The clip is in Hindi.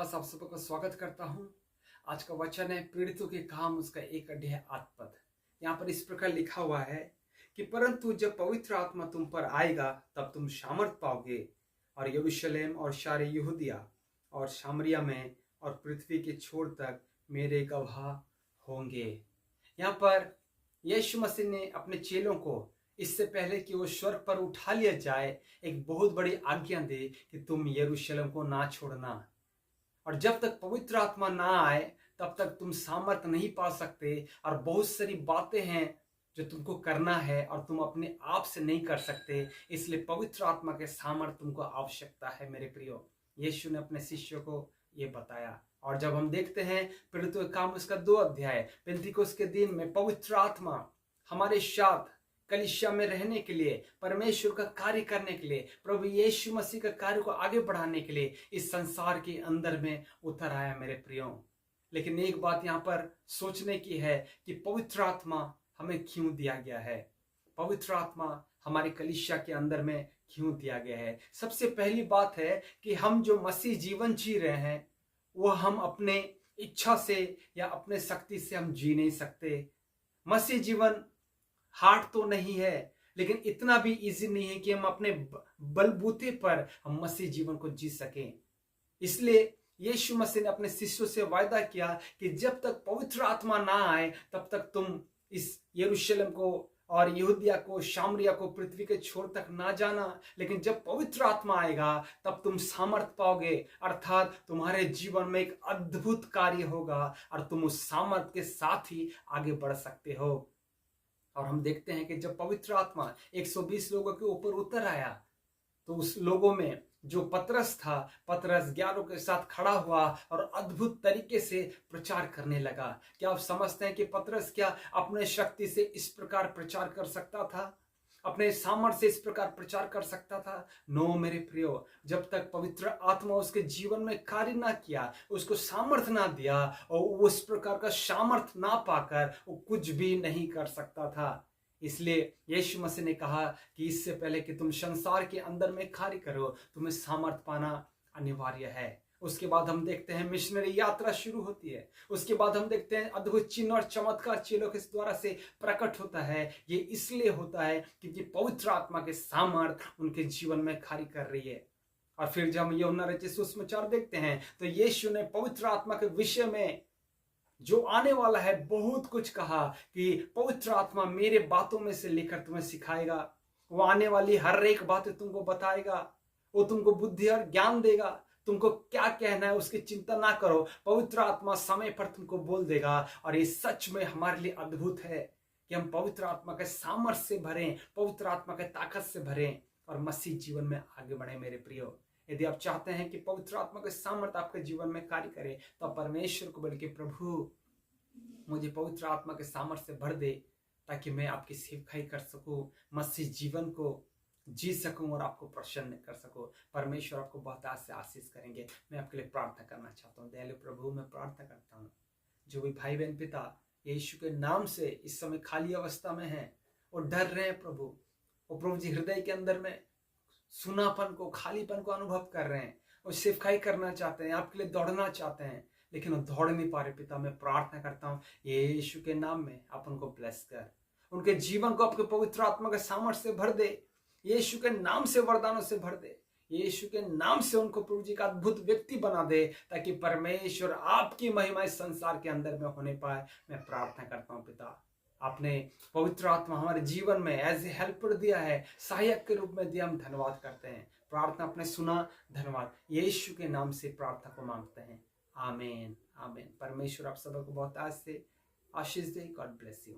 दास आप सबको स्वागत करता हूं। आज का वचन है पीड़ितों के काम उसका 1 अध्याय 8 पद। यहाँ पर इस प्रकार लिखा हुआ है कि परंतु जब पवित्र आत्मा तुम पर आएगा तब तुम सामर्थ पाओगे और यरूशलेम और सारे यहूदिया और सामरिया में और पृथ्वी के छोर तक मेरे गवाह होंगे। यहाँ पर यीशु मसीह ने अपने चेलों को इससे पहले कि वो स्वर्ग पर उठा लिया जाए एक बहुत बड़ी आज्ञा दे कि तुम यरूशलेम को ना छोड़ना, और जब तक पवित्र आत्मा ना आए तब तक तुम सामर्थ नहीं पा सकते। और बहुत सारी बातें हैं जो तुमको करना है और तुम अपने आप से नहीं कर सकते, इसलिए पवित्र आत्मा के सामर्थ तुमको आवश्यकता है। मेरे प्रियो, यीशु ने अपने शिष्यों को ये बताया। और जब हम देखते हैं पीड़ितों के काम उसका 2 अध्याय, पेंतीकोस्त के दिन में पवित्र आत्मा हमारे साथ कलीसिया में रहने के लिए, परमेश्वर का कार्य करने के लिए, प्रभु यीशु मसीह का कार्य को आगे बढ़ाने के लिए इस संसार के अंदर में उतर आया। मेरे प्रियो, लेकिन एक बात यहाँ पर सोचने की है कि पवित्र आत्मा हमें क्यों दिया गया है, पवित्र आत्मा हमारे कलीसिया के अंदर में क्यों दिया गया है। सबसे पहली बात है कि हम जो मसीह जीवन जी रहे हैं वो हम अपने इच्छा से या अपने शक्ति से हम जी नहीं सकते। मसीह जीवन हार्ड तो नहीं है, लेकिन इतना भी इजी नहीं है कि हम अपने बलबूते पर हम मसीह जीवन को जी सकें। इसलिए यीशु मसीह ने अपने शिष्यों से वायदा किया कि जब तक पवित्र आत्मा ना आए तब तक तुम इस यरूशलेम को और यहूदिया को, सामरिया को, पृथ्वी के छोर तक ना जाना, लेकिन जब पवित्र आत्मा आएगा तब तुम सामर्थ पाओगे, अर्थात तुम्हारे जीवन में एक अद्भुत कार्य होगा और तुम उस सामर्थ के साथ ही आगे बढ़ सकते हो। और हम देखते हैं कि जब पवित्र आत्मा 120 लोगों के ऊपर उतर आया तो उस लोगों में जो पतरस था, पतरस 11 के साथ खड़ा हुआ और अद्भुत तरीके से प्रचार करने लगा। क्या आप समझते हैं कि पतरस क्या अपने शक्ति से इस प्रकार प्रचार कर सकता था, अपने सामर्थ्य से इस प्रकार प्रचार कर सकता था? नो मेरे प्रियो, जब तक पवित्र आत्मा उसके जीवन में कार्य ना किया, उसको सामर्थ्य ना दिया और उस प्रकार का सामर्थ्य ना पाकर वो कुछ भी नहीं कर सकता था। इसलिए यीशु मसीह ने कहा कि इससे पहले कि तुम संसार के अंदर में कार्य करो, तुम्हें सामर्थ्य पाना अनिवार्य है। उसके बाद हम देखते हैं मिशनरी यात्रा शुरू होती है। उसके बाद हम देखते हैं अद्भुत चिन्ह और चमत्कार चेलों के द्वारा से प्रकट होता है। ये इसलिए होता है क्योंकि पवित्र आत्मा के सामर्थ्य उनके जीवन में कार्य कर रही है। और फिर जब हम यूहन्ना रचित सुसमाचार देखते हैं तो यीशु ने पवित्र आत्मा के विषय में जो आने वाला है बहुत कुछ कहा कि पवित्र आत्मा मेरे बातों में से लेकर तुम्हें सिखाएगा, वो आने वाली हर एक बातें तुमको बताएगा, वो तुमको बुद्धि और ज्ञान देगा, तुमको क्या कहना है उसकी चिंता ना करो, पवित्र आत्मा समय पर तुमको बोल देगा। और ये सच में हमारे लिए अद्भुत है कि हम पवित्र आत्मा के सामर्थ्य से भरें, पवित्र आत्मा के ताकत से भरें और मसीह जीवन में आगे बढ़े। मेरे प्रियो, यदि आप चाहते हैं कि पवित्र आत्मा के सामर्थ्य आपके जीवन में कार्य करे तो आप परमेश्वर को बोले कि प्रभु मुझे पवित्र आत्मा के सामर्थ्य से भर दे ताकि मैं आपकी सेवकाई कर सकूं, मसीह जीवन को जी सकूं और आपको प्रसन्न कर सकूं। परमेश्वर आपको बहुत से आशीष करेंगे। मैं आपके लिए प्रार्थना करना चाहता हूं। दयालु प्रभु, मैं प्रार्थना करता हूं जो भी भाई बहन पिता यीशु के नाम से इस समय खाली अवस्था में हैं और डर रहे हैं प्रभु, और प्रभु जी हृदय के अंदर में सुनापन को, खालीपन को अनुभव कर रहे हैं और सेवकाई करना चाहते हैं, आपके लिए दौड़ना चाहते हैं लेकिन वो दौड़ नहीं पा रहे। पिता, मैं प्रार्थना करता हूँ यीशु के नाम में आप उनको ब्लेस कर, उनके जीवन को आपके पवित्र आत्मा के सामर्थ्य से भर दे, यीशु के नाम से वरदानों से भर दे, यीशु के नाम से उनको प्रभु जी का अद्भुत व्यक्ति बना दे ताकि परमेश्वर आपकी महिमा इस संसार के अंदर में होने पाए। मैं प्रार्थना करता हूँ पिता, आपने पवित्र आत्मा हमारे जीवन में एज ए हेल्पर दिया है, सहायक के रूप में दिया। हम धन्यवाद करते हैं, प्रार्थना आपने सुना, धन्यवाद। यीशु के नाम से प्रार्थना को मांगते हैं, आमीन आमीन। परमेश्वर आप सबको बहुत आज से आशीष दे। God bless you.